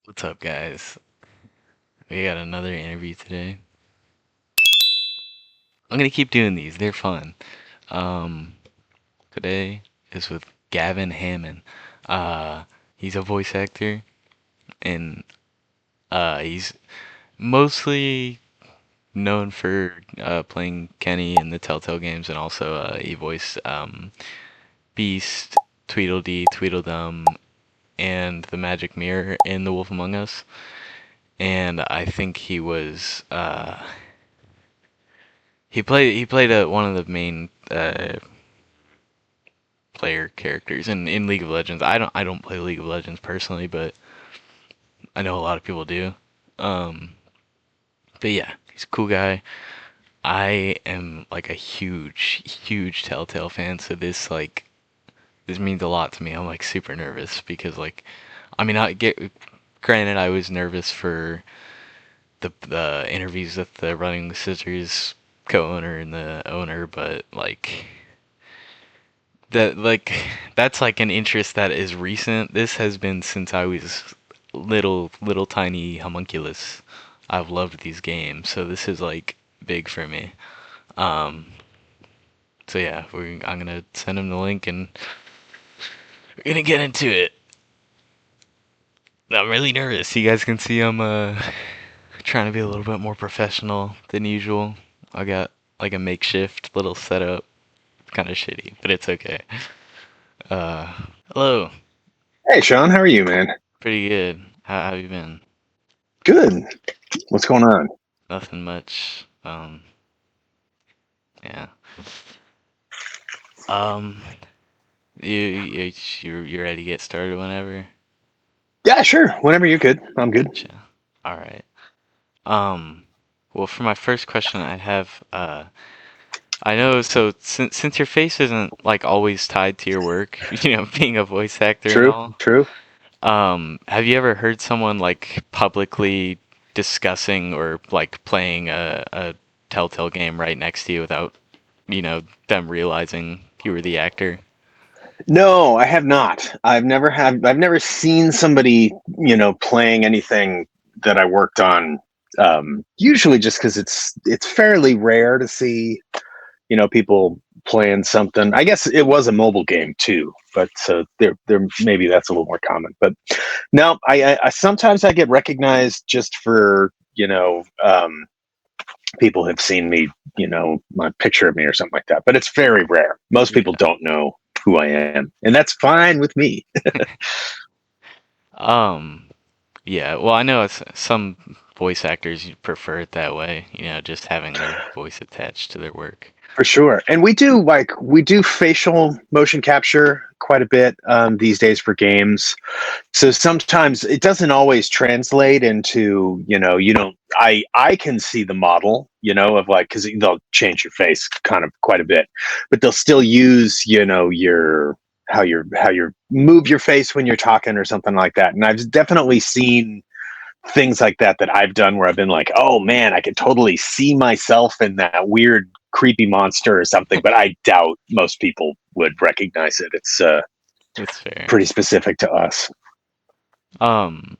What's up, guys? We got another interview today. I'm gonna keep doing these. They're fun. Um, Today is with Gavin Hammon. Uh, he's a voice actor, and he's mostly known for playing Kenny in the Telltale games, and also he voiced Beast, Tweedledee, Tweedledum, and the Magic Mirror in The Wolf Among Us. And I think he played one of the main player characters in League of Legends. I don't play League of Legends personally, but I know a lot of people do. Um, but yeah, he's a cool guy. I am like a huge Telltale fan, so this means a lot to me. I'm like super nervous because I mean I get granted I was nervous for the interviews with the Running Scissors co-owner and the owner, but that like that's like an interest that is recent. This has been since I was little tiny homunculus. I've loved these games, so this is like big for me. Um, so yeah, I'm gonna send him the link and we're gonna get into it. I'm really nervous. You guys can see I'm trying to be a little bit more professional than usual. I got like a makeshift little setup, kind of shitty, but it's okay. Uh, Hello. Hey, Sean, how are you, man? Pretty good. How have you been? Good. What's going on? Nothing much. Yeah. Um, you're ready to get started whenever. Yeah, sure. Whenever you're good, I'm good. Gotcha. All right. Um, well, for my first question, I have I know. So since your face isn't like always tied to your work, being a voice actor and True, all, true. have you ever heard someone like publicly discussing or like playing a Telltale game right next to you without them realizing you were the actor? No, I have not. I've never seen somebody, playing anything that I worked on. Usually just because it's fairly rare to see, people playing something. I guess it was a mobile game too, but there maybe that's a little more common. But no, I sometimes I get recognized just for, people have seen me, my picture of me or something like that. But it's very rare. Most people Yeah. don't know who I am, and that's fine with me. Um, yeah, well, I know some voice actors prefer it that way, just having their voice attached to their work. For sure. And we do facial motion capture quite a bit these days for games. So sometimes it doesn't always translate into, you don't I can see the model, of like, because they'll change your face kind of quite a bit, but they'll still use, your how you move your face when you're talking or something like that. And I've definitely seen things like that I've done where I've been like, oh man, I could totally see myself in that weird creepy monster or something, but I doubt most people would recognize it. It's That's fair. pretty specific to us. Um,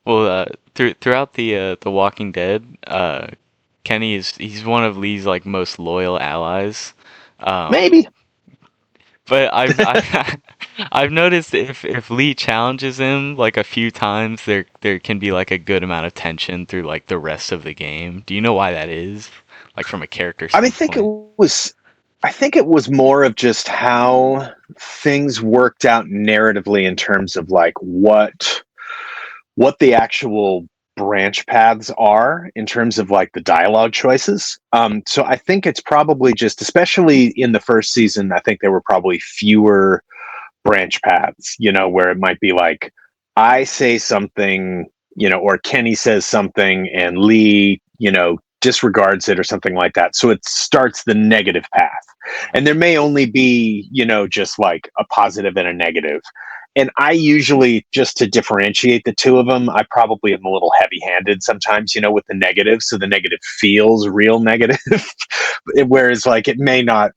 well, throughout the Walking Dead, Kenny he's one of Lee's like most loyal allies. Um, Maybe. but I've noticed if Lee challenges him like a few times, there can be like a good amount of tension through like the rest of the game. Do you know why that is? Like from a character I mean, think it standpoint. was. I think it was more of just how things worked out narratively in terms of like what the actual branch paths are in terms of like the dialogue choices. So I think it's probably just, especially in the first season, I think there were probably fewer branch paths, where it might be like I say something, or Kenny says something and Lee, disregards it or something like that. So it starts the negative path. And there may only be, just like a positive and a negative. And I usually, just to differentiate the two of them, I probably am a little heavy handed sometimes, with the negative. So the negative feels real negative. Whereas, like, it may not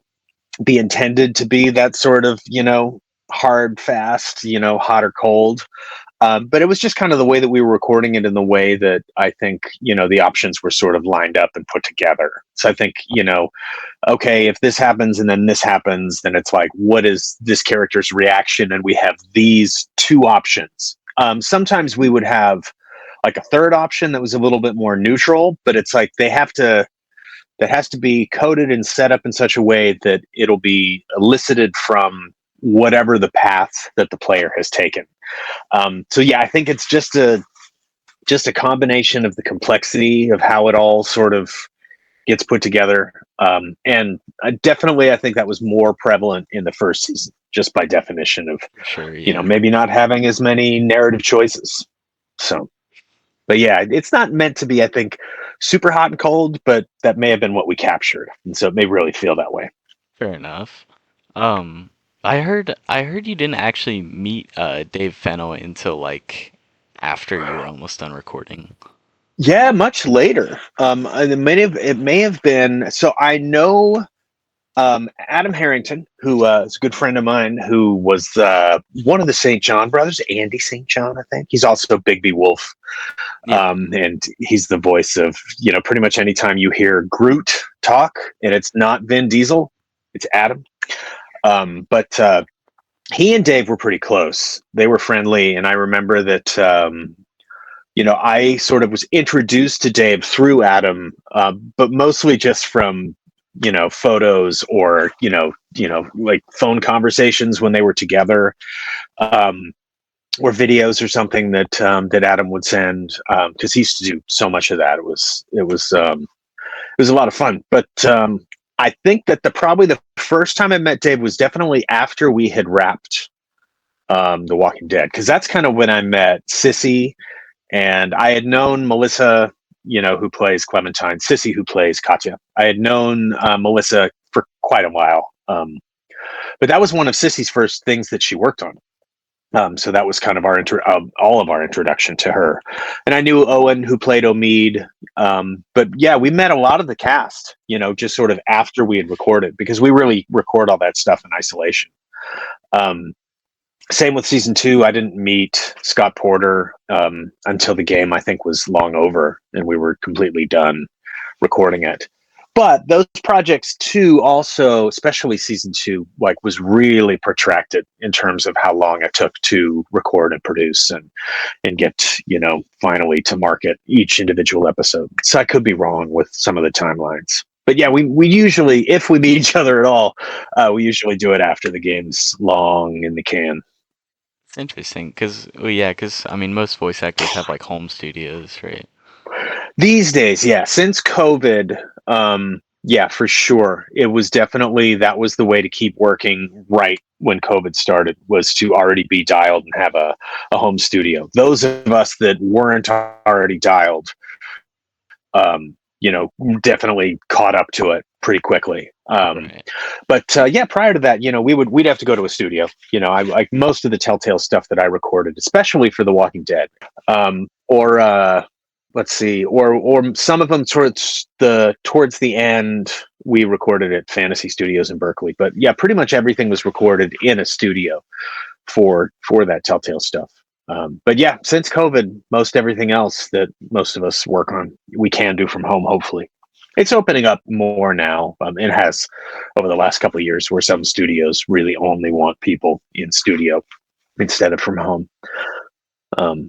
be intended to be that sort of, hard, fast, hot or cold. But it was just kind of the way that we were recording it, and the way that I think, the options were sort of lined up and put together. So I think, okay, if this happens and then this happens, then it's like, what is this character's reaction? And we have these two options. Sometimes we would have like a third option that was a little bit more neutral, but it's like that has to be coded and set up in such a way that it'll be elicited from whatever the path that the player has taken. So yeah, I think it's just a combination of the complexity of how it all sort of gets put together. And definitely, I think that was more prevalent in the first season, just by definition of, For sure, yeah. maybe not having as many narrative choices. So, but yeah, it's not meant to be, I think, super hot and cold, but that may have been what we captured. And so it may really feel that way. Fair enough. Um, I heard you didn't actually meet Dave Fennell until like after you were almost done recording. Yeah, much later. It may have been. So I know Adam Harrington, who is a good friend of mine, who was one of the St. John brothers, Andy St. John, I think. He's also Bigby Wolf, Yeah. and he's the voice of, pretty much anytime you hear Groot talk, and it's not Vin Diesel, it's Adam. But he and Dave were pretty close. They were friendly, and I remember that. I sort of was introduced to Dave through Adam, but mostly just from photos, or like phone conversations when they were together, um, or videos or something that Adam would send, because he used to do so much of that. It was a lot of fun. But I think that probably the first time I met Dave was definitely after we had wrapped The Walking Dead, because that's kind of when I met Sissy. And I had known Melissa, who plays Clementine, Sissy, who plays Katya. I had known Melissa for quite a while. But that was one of Sissy's first things that she worked on. So that was kind of all of our introduction to her. And I knew Owen, who played Omid. But yeah, we met a lot of the cast, just sort of after we had recorded, because we really record all that stuff in isolation. Um, Same with season 2. I didn't meet Scott Porter until the game, I think, was long over and we were completely done recording it. But those projects too, also, especially season 2, like, was really protracted in terms of how long it took to record and produce and get, finally to market each individual episode. So I could be wrong with some of the timelines. But yeah, we usually, if we meet each other at all, we usually do it after the game's long in the can. It's interesting because, well, yeah, because I mean, most voice actors have like home studios, right? These days, yeah, since COVID, yeah, for sure. It was definitely, that was the way to keep working right when COVID started, was to already be dialed and have a home studio. Those of us that weren't already dialed, definitely caught up to it pretty quickly. Right. But yeah, prior to that, we'd have to go to a studio. I like most of the Telltale stuff that I recorded, especially for The Walking Dead, or let's see, or some of them towards the end, we recorded at Fantasy Studios in Berkeley. But yeah, pretty much everything was recorded in a studio for that Telltale stuff. But yeah, since COVID, most everything else that most of us work on, we can do from home. Hopefully, it's opening up more now. It has over the last couple of years, where some studios really only want people in studio instead of from home.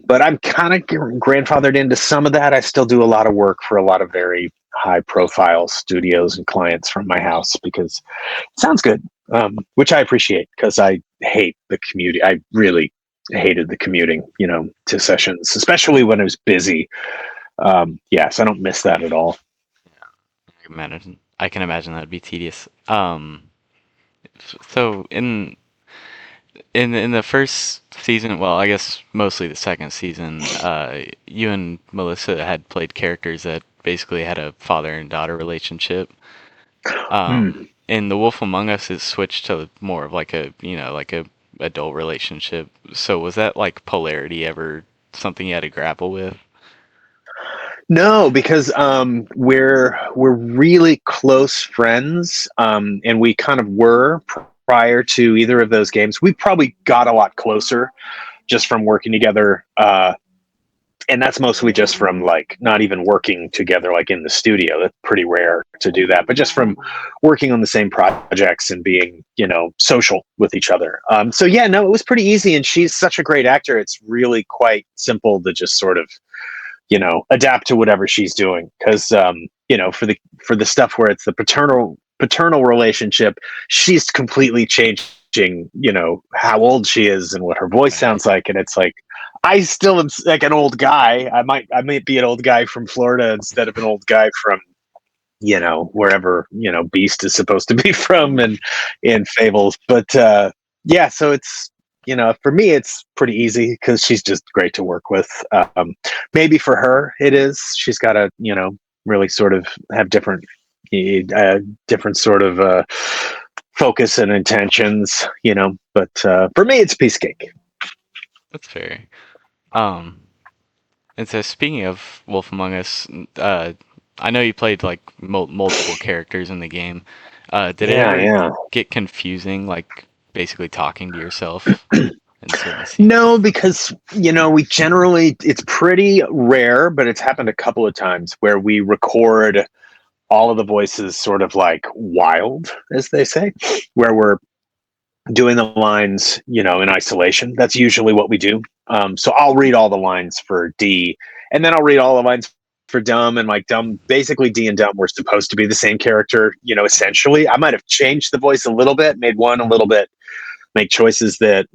But I'm kind of grandfathered into some of that. I still do a lot of work for a lot of very high profile studios and clients from my house, because it sounds good, which I appreciate, because I hate the commuting. I really hated the commuting, to sessions, especially when it was busy. Yeah, so I don't miss that at all. I can imagine that'd be tedious. So in the first season, well, I guess mostly the second season, you and Melissa had played characters that basically had a father and daughter relationship. Hmm. In The Wolf Among Us, it switched to more of like a adult relationship. So was that like polarity ever something you had to grapple with? No, because we're really close friends, and we kind of were prior to either of those games. We probably got a lot closer just from working together. And that's mostly just from like not even working together like in the studio. That's pretty rare to do that, but just from working on the same projects and being, social with each other. So yeah, no, it was pretty easy, and she's such a great actor. It's really quite simple to just sort of, adapt to whatever she's doing, because for the stuff where it's the paternal relationship, she's completely changing, how old she is and what her voice Right. sounds like, and it's like I still am like an old guy. I might be an old guy from Florida instead of an old guy from, wherever, Beast is supposed to be from, and in Fables. But yeah, so it's, for me it's pretty easy because she's just great to work with. Maybe for her it is. She's got to, really sort of have different sort of focus and intentions, But for me, it's piece cake. That's fair. Um, and so speaking of Wolf Among Us, I know you played like multiple characters in the game. Did it Yeah, ever yeah. get confusing, like basically talking to yourself in certain scenes? No, because we generally, it's pretty rare, but it's happened a couple of times where we record all of the voices sort of like wild, as they say, where we're doing the lines, in isolation. That's usually what we do. So I'll read all the lines for D, and then I'll read all the lines for Dumb, and like Dumb, basically D and Dumb were supposed to be the same character, essentially. I might have changed the voice a little bit, made one a little bit, make choices that,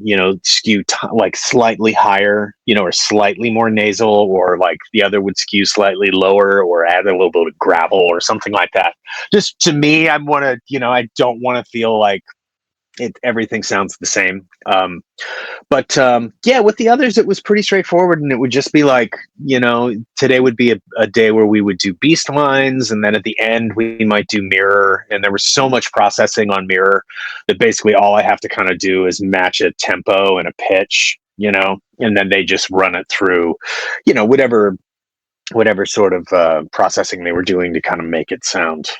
skew like slightly higher, or slightly more nasal, or like the other would skew slightly lower, or add a little bit of gravel or something like that. Just to me, I don't want to feel like everything sounds the same. But yeah, with the others, it was pretty straightforward, and it would just be like, today would be a day where we would do beast lines, and then at the end we might do mirror. And there was so much processing on mirror that basically all I have to kind of do is match a tempo and a pitch, and then they just run it through, whatever sort of processing they were doing to kind of make it sound,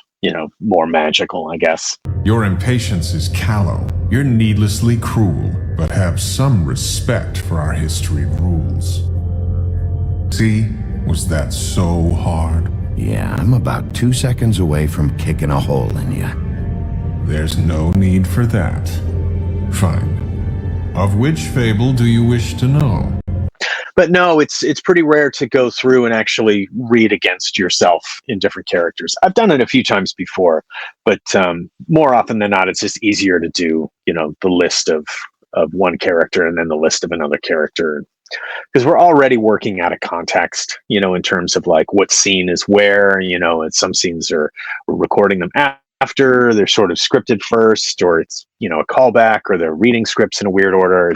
more magical, I guess. Your impatience is callow. You're needlessly cruel, but have some respect for our history and rules. See, was that so hard? Yeah, I'm about 2 seconds away from kicking a hole in you. There's no need for that. Fine. Of which fable do you wish to know? But no, it's pretty rare to go through and actually read against yourself in different characters. I've done it a few times before, but more often than not, it's just easier to do, the list of one character and then the list of another character, because we're already working out of context, in terms of like what scene is where, and some scenes we're recording them after they're sort of scripted first, or it's, a callback, or they're reading scripts in a weird order.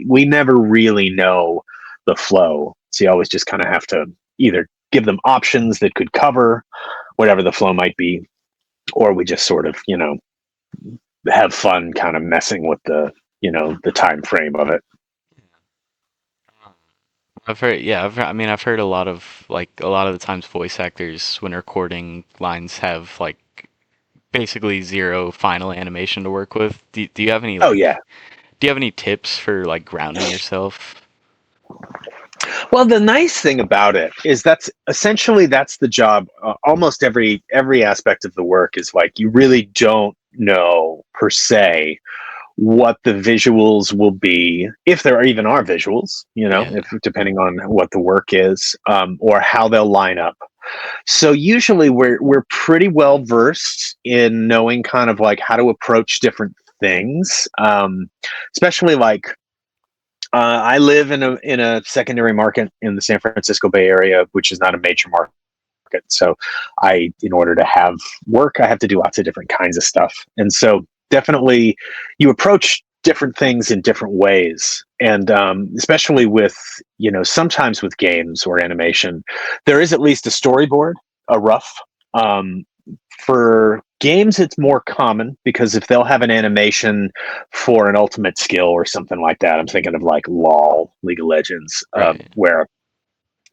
We never really know the flow. So you always just kind of have to either give them options that could cover whatever the flow might be, or we just sort of, have fun kind of messing with the time frame of it. I've heard, yeah, I mean, I've heard a lot of the times voice actors when recording lines have like basically zero final animation to work with. Do you have any Oh yeah. do you have any tips for like grounding yourself? Well, the nice thing about it is that's the job. Almost every aspect of the work is like you really don't know per se what the visuals will be, if there even are visuals, Yeah, if depending on what the work is, or how they'll line up. So usually we're pretty well versed in knowing kind of like how to approach different things, especially like I live in a secondary market in the San Francisco Bay Area, which is not a major market. So in order to have work, I have to do lots of different kinds of stuff. And so definitely you approach different things in different ways. And especially with, sometimes with games or animation, there is at least a storyboard, a rough. Um, for games, it's more common because if they'll have an animation for an ultimate skill or something like that, I'm thinking of like LOL, League of Legends, right. where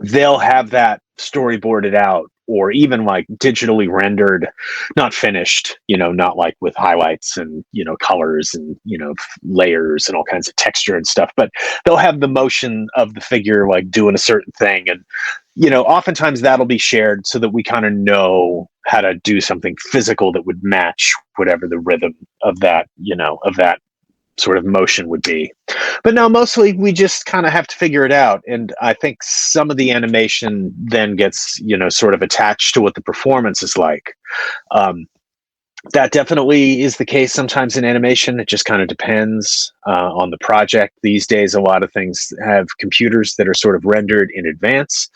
they'll have that storyboarded out or even like digitally rendered, not finished, not like with highlights and, colors and, layers and all kinds of texture and stuff, but they'll have the motion of the figure like doing a certain thing. And, oftentimes that'll be shared so that we kind of know how to do something physical that would match whatever the rhythm of that, of that sort of motion would be. But no, mostly we just kind of have to figure it out. And I think some of the animation then gets, sort of attached to what the performance is like. Um, that definitely is the case sometimes in animation. It just kind of depends on the project. These days, a lot of things have computers that are sort of rendered in advance,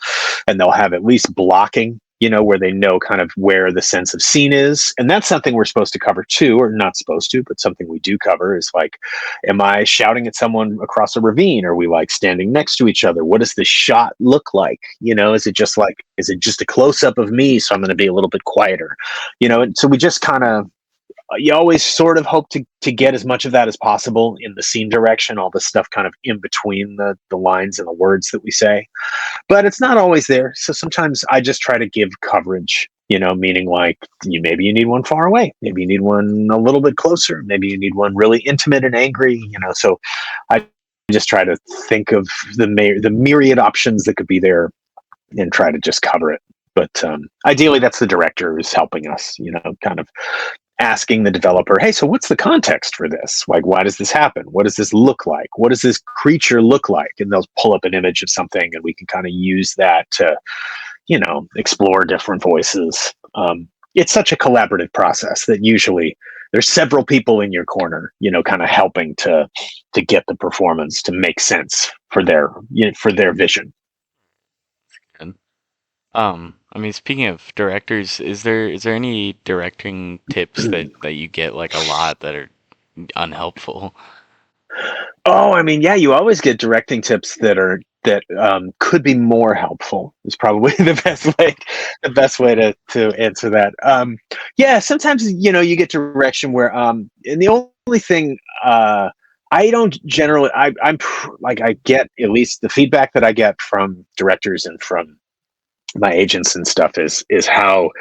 and they'll have at least blocking, where they know kind of where the sense of scene is. And that's something we're supposed to cover too, or not supposed to, but something we do cover is like, am I shouting at someone across a ravine? Are we like standing next to each other? What does the shot look like? Is it just a close up of me? So I'm going to be a little bit quieter, and so we just kind of, you always sort of hope to get as much of that as possible in the scene direction, all the stuff kind of in between the lines and the words that we say, but it's not always there. So sometimes I just try to give coverage, meaning like maybe you need one far away, maybe you need one a little bit closer, maybe you need one really intimate and angry, so I just try to think of the myriad options that could be there and try to just cover it. But ideally that's the director who's helping us, kind of asking the developer, hey, so what's the context for this? Like, why does this happen? What does this look like? What does this creature look like? And they'll pull up an image of something and we can kind of use that to, explore different voices. It's such a collaborative process that usually there's several people in your corner, kind of helping to get the performance to make sense for their vision. Good. I mean, speaking of directors, is there any directing tips that you get like a lot that are unhelpful? Oh, I mean, yeah, you always get directing tips that could be more helpful. Is probably the best way to answer that. Yeah, sometimes you get direction where and the only thing I don't generally like I get at least the feedback that I get from directors and from my agents and stuff is how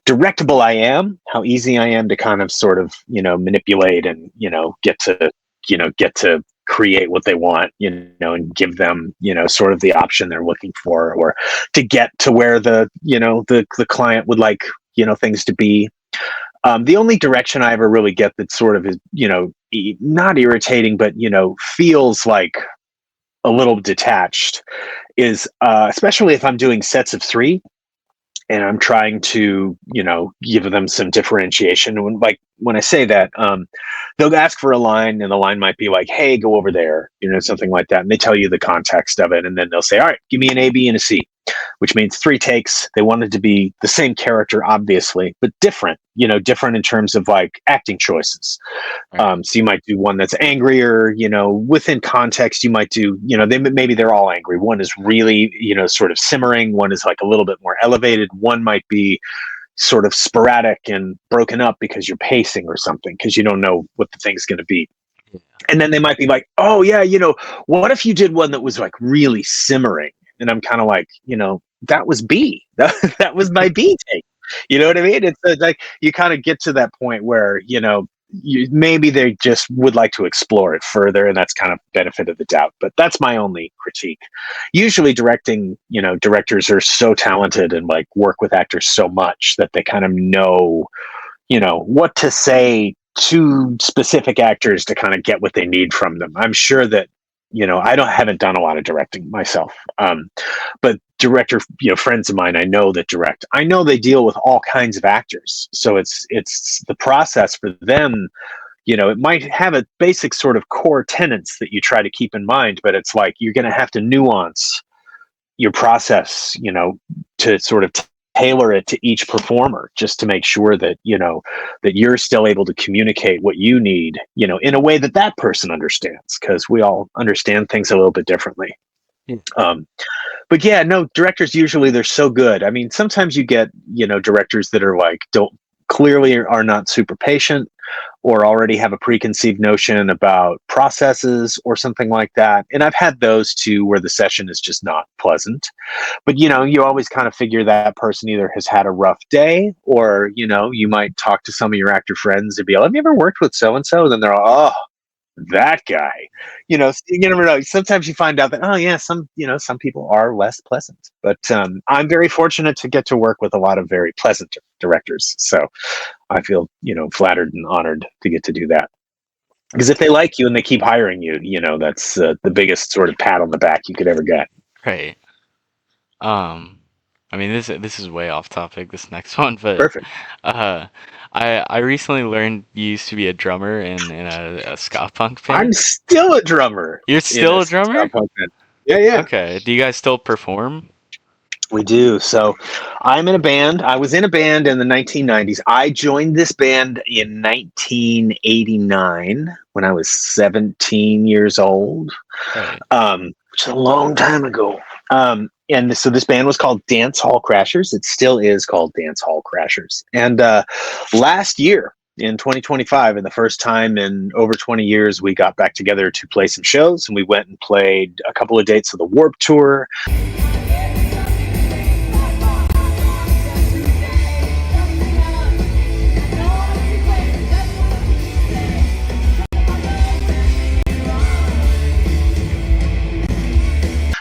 directable I am, how easy I am to kind of sort of manipulate and get to create what they want, and give them sort of the option they're looking for, or to get to where the client would like things to be. The only direction I ever really get that sort of is not irritating, but feels like a little detached is especially if I'm doing sets of 3 and I'm trying to, give them some differentiation. When I say that, they'll ask for a line and the line might be like, hey, go over there, something like that. And they tell you the context of it. And then they'll say, all right, give me an A, B, and a C, which means 3 takes. They wanted to be the same character, obviously, but different, different in terms of like acting choices. Right. So you might do one that's angrier, within context, you might do, maybe they're all angry. One is really, sort of simmering. One is like a little bit more elevated. One might be sort of sporadic and broken up because you're pacing or something, because you don't know what the thing's going to be. Yeah. And then they might be like, oh yeah, what if you did one that was like really simmering? And I'm kind of like, that was B. That was my B take. You know what I mean? It's like you kind of get to that point where, maybe they just would like to explore it further, and that's kind of benefit of the doubt. But that's my only critique. Usually directors are so talented and like work with actors so much that they kind of know, what to say to specific actors to kind of get what they need from them. I'm sure that, haven't done a lot of directing myself. But director, friends of mine I know that direct, I know they deal with all kinds of actors. So it's the process for them, it might have a basic sort of core tenets that you try to keep in mind, but it's like you're going to have to nuance your process, to sort of tailor it to each performer, just to make sure that that you're still able to communicate what you need, in a way that that person understands, because we all understand things a little bit differently. Yeah. But yeah, no, directors usually they're so good. I mean, sometimes you get directors that are like don't clearly are not super patient or already have a preconceived notion about processes or something like that. And I've had those too where the session is just not pleasant. But you always kind of figure that person either has had a rough day, or you might talk to some of your actor friends and be like, have you ever worked with so and so? And then they're all, oh, that guy. You never know. Sometimes you find out that, oh yeah, some people are less pleasant. But I'm very fortunate to get to work with a lot of very pleasant directors, so I feel flattered and honored to get to do that. Because if they like you and they keep hiring you, that's the biggest sort of pat on the back you could ever get. Right. Um, I mean, this is way off topic, this next one, but Perfect. uh, I recently learned you used to be a drummer in a ska punk I'm band. still a drummer You're in a still a ska drummer? punk band. Yeah, yeah. Okay. Do you guys still perform? We do. So I'm in a band. I was in a band in the 1990s. I joined this band in 1989 when I was 17 years old, Right. which is a long time ago. And so this band was called Dance Hall Crashers. It still is called Dance Hall Crashers. And last year, in 2025, and the first time in over 20 years, we got back together to play some shows, and we went and played a couple of dates of the Warped Tour.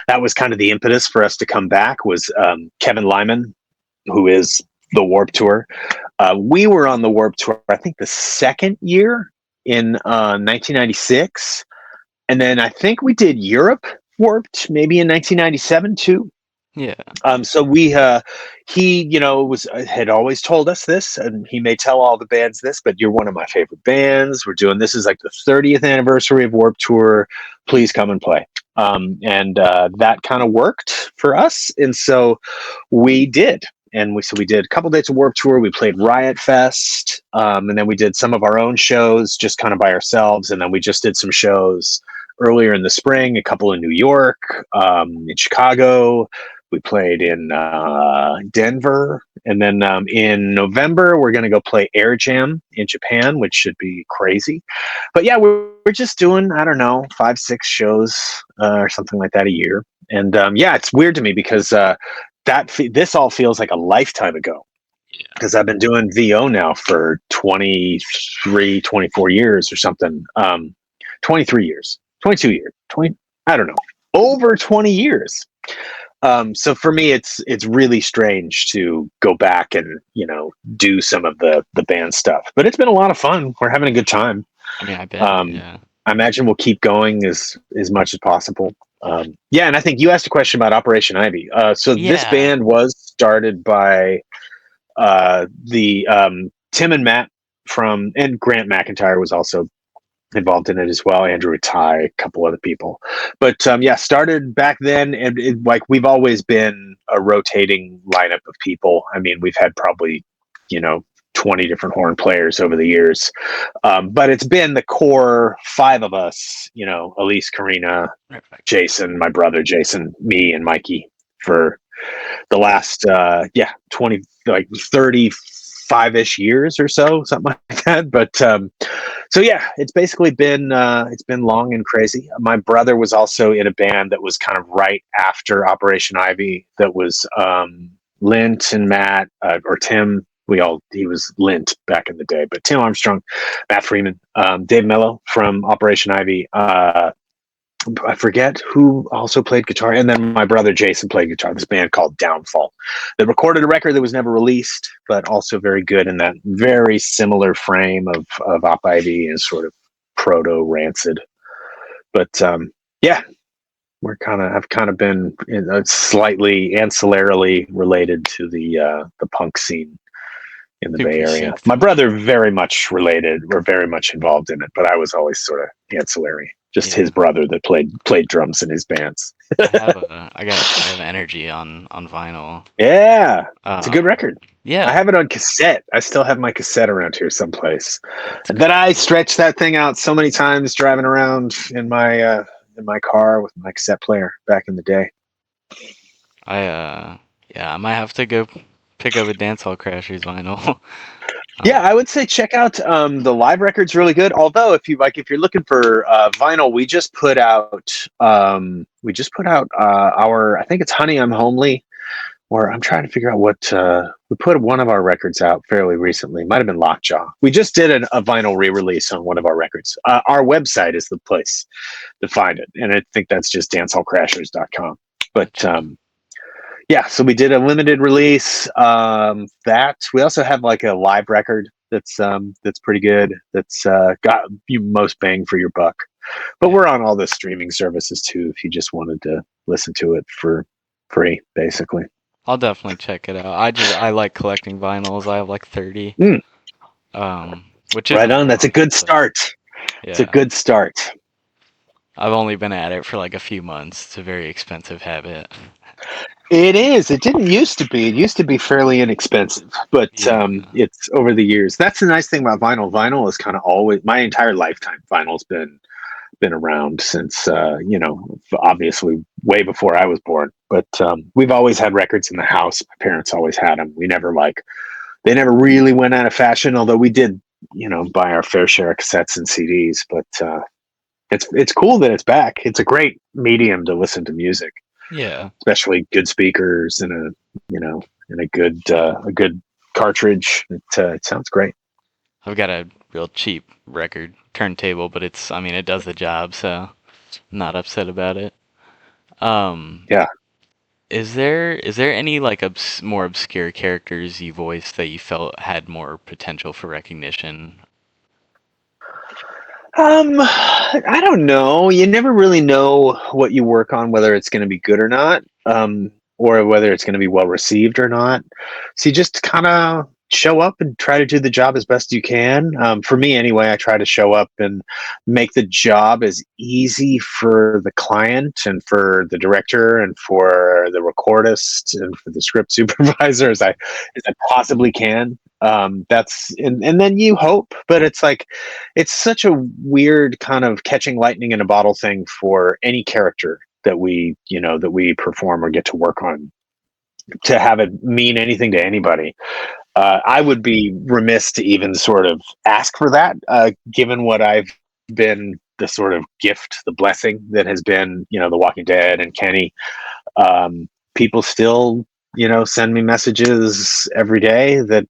That was kind of the impetus for us to come back. Was Kevin Lyman, who is the Warped Tour. We were on the Warped Tour, I think, the second year in 1996, and then I think we did Europe Warped maybe in 1997 too. Yeah. So he, had always told us this, and he may tell all the bands this, but you're one of my favorite bands. We're doing this is like the 30th anniversary of Warped Tour. Please come and play. And that kind of worked for us, and so we did. And we did a couple dates of Warped Tour. We played Riot Fest, and then we did some of our own shows, just kind of by ourselves. And then we just did some shows earlier in the spring, a couple in New York, in Chicago. We played in Denver, and then in November we're going to go play Air Jam in Japan, which should be crazy. But yeah, we're just doing, I don't know, 5-6 shows or something like that a year. And yeah, it's weird to me because this all feels like a lifetime ago, because I've been doing VO now for 23, 24 years or something. 23 years, 22 years, 20, I don't know, over 20 years. So for me, it's really strange to go back and do some of the band stuff. But it's been a lot of fun. We're having a good time. I mean, I bet. Yeah. I imagine we'll keep going as much as possible. Yeah, and I think you asked a question about Operation Ivy. So this Yeah. band was started by the Tim and Matt and Grant McIntyre was also involved in it as well. Andrew Ty, a couple other people, but yeah, started back then, and like we've always been a rotating lineup of people. I mean, we've had probably 20 different horn players over the years, but it's been the core 5 of us. Elise, Karina, Jason, my brother Jason, me, and Mikey for the last 20 like 35-ish years or so, something like that. But so yeah, it's basically been long and crazy. My brother was also in a band that was kind of right after Operation Ivy, that was Lint and Matt, or Tim. He was Lint back in the day, but Tim Armstrong, Matt Freeman, Dave Mello from Operation Ivy, I forget who also played guitar, and then my brother Jason played guitar. This band called Downfall that recorded a record that was never released, but also very good in that very similar frame of Op Ivy and sort of proto Rancid. But yeah, I've kind of been slightly ancillarily related to the punk scene in the Bay Super Area. synced. My brother very much related, or very much involved in it, but I was always sort of ancillary. Just his brother that played drums in his bands. I have Energy on vinyl. Yeah, it's a good record. Yeah. I have it on cassette. I still have my cassette around here someplace. That I stretched that thing out so many times driving around in my car with my cassette player back in the day. I might have to go pick up a Dance Hall Crashers vinyl. Yeah, I would say check out the live record's really good. Although if you're looking for vinyl, we just put out our, I think it's Honey I'm Homely, or I'm trying to figure out what we put one of our records out fairly recently. Might have been Lockjaw. We just did a vinyl re-release on one of our records. Our website is the place to find it, and I think that's just dancehallcrashers.com. But yeah, so we did a limited release. That we also have like a live record that's pretty good. That's got you most bang for your buck. But we're on all the streaming services too. If you just wanted to listen to it for free, basically. I'll definitely check it out. I like collecting vinyls. I have like 30. Mm, Which right isn't a on. That's a lot, good but start. It's a yeah. good start. I've only been at it for like a few months. It's a very expensive habit. It is. It didn't used to be. It used to be fairly inexpensive, but Yeah. it's over the years. That's the nice thing about vinyl. Vinyl is kind of always my entire lifetime. Vinyl's been around since obviously way before I was born. But we've always had records in the house. My parents always had them. We never they never really went out of fashion. Although we did, buy our fair share of cassettes and CDs. But it's cool that it's back. It's a great medium to listen to music, Yeah. especially good speakers and a good cartridge. It sounds great. I've got a real cheap record turntable, but I mean, it does the job, so I'm not upset about it. Um, Yeah. is there any like more obscure characters you voiced that you felt had more potential for recognition? I don't know. You never really know what you work on, whether it's going to be good or not, or whether it's going to be well received or not. So you just kind of show up and try to do the job as best you can. For me, anyway, I try to show up and make the job as easy for the client and for the director and for the recordist and for the script supervisor as I possibly can. And then you hope, but it's like it's such a weird kind of catching lightning in a bottle thing for any character that we perform or get to work on, to have it mean anything to anybody. I would be remiss to even sort of ask for that, given what I've been, the sort of gift, the blessing that has been, The Walking Dead and Kenny. People still, send me messages every day that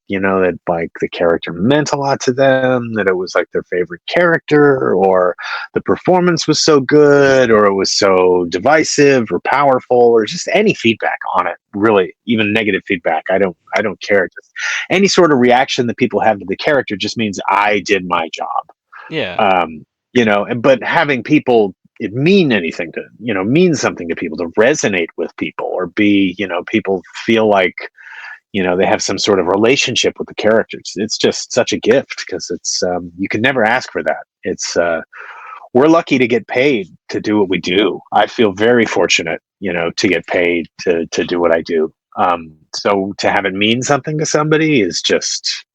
like the character meant a lot to them, that it was like their favorite character, or the performance was so good, or it was so divisive or powerful, or just any feedback on it. Really, even negative feedback. I don't care. Just any sort of reaction that people have to the character just means I did my job. Yeah. But having people it mean anything to mean something to people, to resonate with people, or be people feel like they have some sort of relationship with the characters. It's just such a gift, because it's you can never ask for that. It's we're lucky to get paid to do what we do. I feel very fortunate to get paid to do what I do. So to have it mean something to somebody is just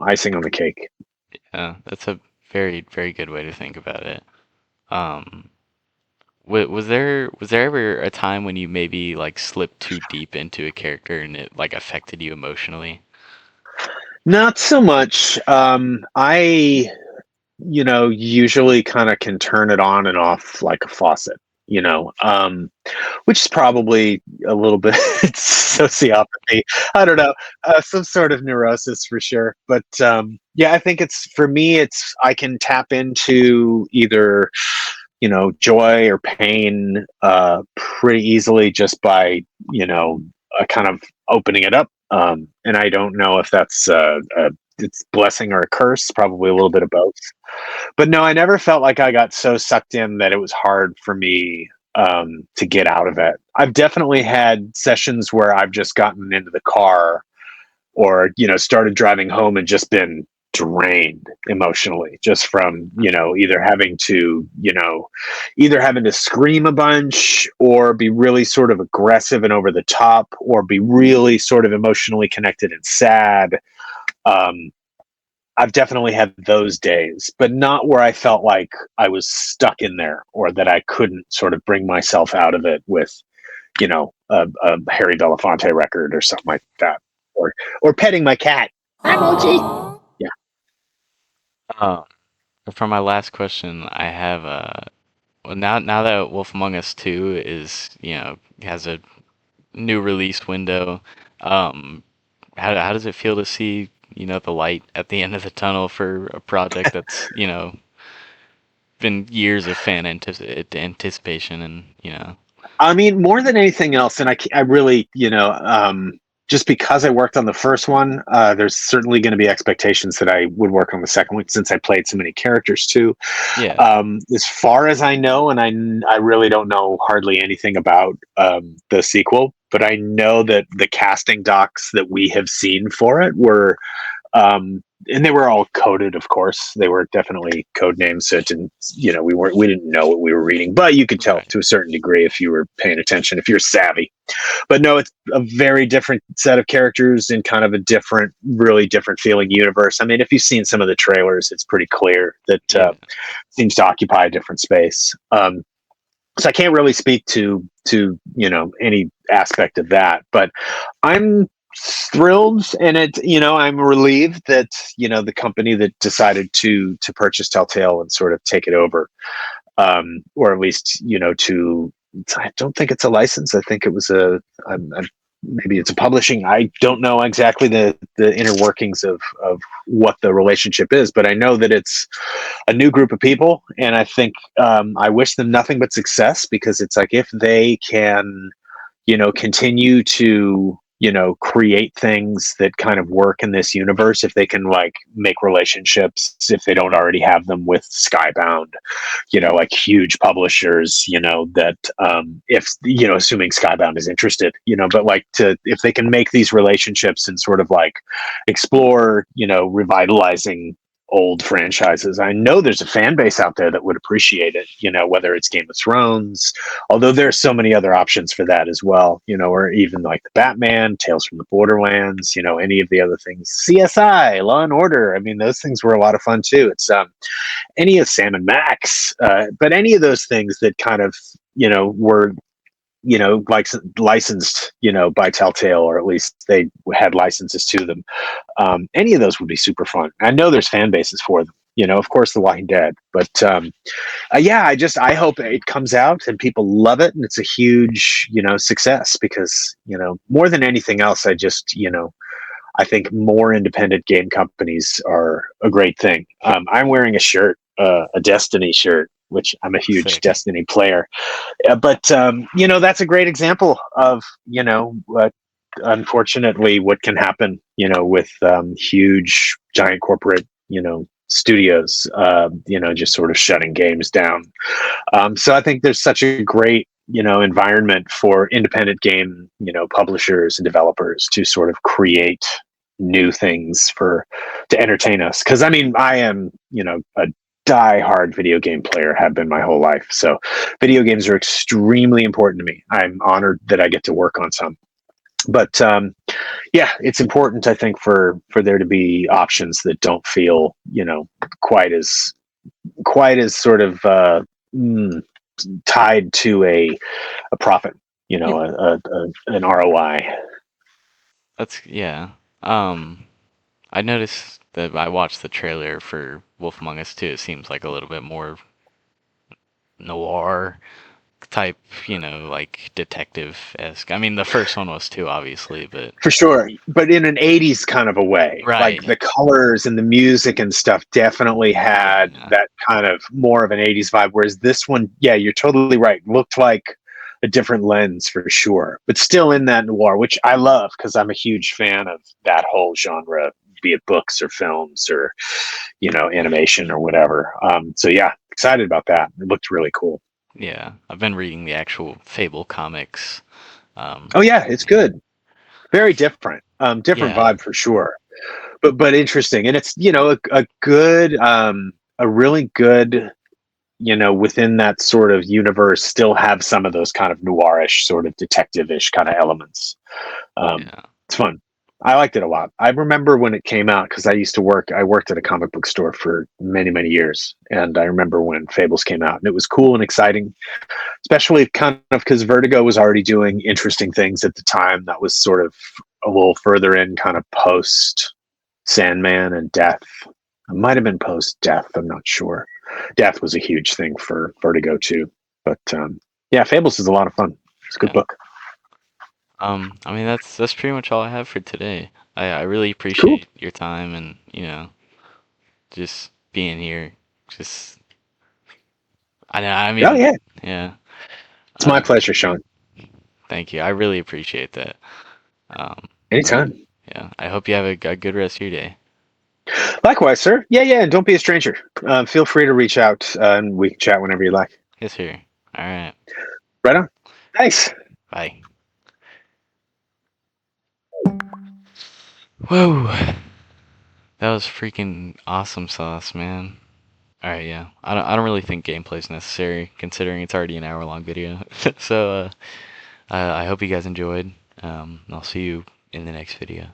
icing on the cake. Yeah, that's a very, very good way to think about it. Um, was there ever a time when you maybe like slipped too deep into a character and it like affected you emotionally? Not so much. I usually kind of can turn it on and off like a faucet, which is probably a little bit sociopathy. I don't know, some sort of neurosis for sure. But yeah, I think for me, I can tap into either, joy or pain pretty easily just by, kind of opening it up. And I don't know if that's it's blessing or a curse, probably a little bit of both. But no, I never felt like I got so sucked in that it was hard for me to get out of it. I've definitely had sessions where I've just gotten into the car, or started driving home and just been drained emotionally, just from either having to scream a bunch, or be really sort of aggressive and over the top, or be really sort of emotionally connected and sad. um, I've definitely had those days, but not where I felt like I was stuck in there, or that I couldn't sort of bring myself out of it with, a Harry Belafonte record or something like that, or petting my cat. Hi, Mochi. Um, for my last question, I have well, now that Wolf Among Us 2 is, has a new release window, um, how does it feel to see, the light at the end of the tunnel for a project that's, been years of anticipation and, I mean, more than anything else, and I really, just because I worked on the first one, there's certainly going to be expectations that I would work on the second one since I played so many characters too. yeah, As far as I know, and I really don't know hardly anything about the sequel, but I know that the casting docs that we have seen for it were and they were all coded, of course. They were definitely code names, so it didn't, we didn't know what we were reading, but you could tell right. to a certain degree if you were paying attention, if you're savvy. But no, it's a very different set of characters in kind of a different, really different feeling universe. I mean, if you've seen some of the trailers, it's pretty clear that Yeah, seems to occupy a different space. So I can't really speak to any aspect of that, but I'm thrilled, and I'm relieved that the company that decided to purchase Telltale and sort of take it over, or at least to, I don't think it's a license. I think it was maybe it's a publishing. I don't know exactly the inner workings of what the relationship is, but I know that it's a new group of people, and I think I wish them nothing but success, because it's like if they can continue to create things that kind of work in this universe, if they can like make relationships, if they don't already have them with Skybound, like huge publishers, that if assuming Skybound is interested, but like to if they can make these relationships and sort of like explore revitalizing old franchises. I know there's a fan base out there that would appreciate it, whether it's Game of Thrones, although there are so many other options for that as well, or even like the Batman, Tales from the Borderlands, any of the other things, CSI, Law and Order. I mean, those things were a lot of fun too. It's any of Sam and Max, but any of those things that kind of were like licensed by Telltale, or at least they had licenses to them. Any of those would be super fun. I know there's fan bases for them. Of course, The Walking Dead, but yeah, I hope it comes out and people love it, and it's a huge success, because more than anything else, I think more independent game companies are a great thing. I'm wearing a shirt, a Destiny shirt, which I'm a huge sick. Destiny player. But that's a great example of what, unfortunately, what can happen with huge giant corporate studios just sort of shutting games down. So I think there's such a great environment for independent game publishers and developers to sort of create new things to entertain us, because I mean, I am a die-hard video game player, have been my whole life, so video games are extremely important to me. I'm honored that I get to work on some, but yeah, it's important, I think, for there to be options that don't feel quite as sort of mm, tied to a profit, Yeah, an ROI. that's yeah. Um, I noticed that I watched the trailer for Wolf Among Us 2. It seems like a little bit more noir type, like detective-esque. I mean, the first one was too, obviously, but For sure, but in an 80s kind of a way. Like right. the colors and the music and stuff definitely had Yeah. that kind of more of an 80s vibe, whereas this one, yeah, you're totally right, looked like a different lens for sure, but still in that noir, which I love, because I'm a huge fan of that whole genre, be it books or films or animation or whatever. So yeah, excited about that. It looked really cool. Yeah. I've been reading the actual Fable comics. Oh yeah, it's Yeah. good. Very different. Different Yeah. vibe for sure. But interesting, and it's a good a really good within that sort of universe, still have some of those kind of noirish, sort of detective-ish kind of elements. Yeah. It's fun. I liked it a lot. I remember when it came out, because I worked at a comic book store for many years, and I remember when Fables came out, and it was cool and exciting, especially kind of because Vertigo was already doing interesting things at the time. That was sort of a little further in, kind of post Sandman and Death. It might have been post-Death. I'm not sure. Death was a huge thing for Vertigo too. But yeah, Fables is a lot of fun. It's a good Yeah. book. I mean that's pretty much all I have for today. I really Cool. appreciate your time and, just being here. Just I Oh mean, yeah, yeah. it's my pleasure, Sean. Thank you. I really appreciate that. Um, but Anytime. yeah, I hope you have a good rest of your day. Likewise, sir. Yeah, yeah. And don't be a stranger. Feel free to reach out, and we can chat whenever you like. Yes, sir. All right. Right on. Thanks. Bye. Whoa. That was freaking awesome sauce, man. All right, yeah. I don't really think gameplay is necessary considering it's already an hour long video. So I hope you guys enjoyed. I'll see you in the next video.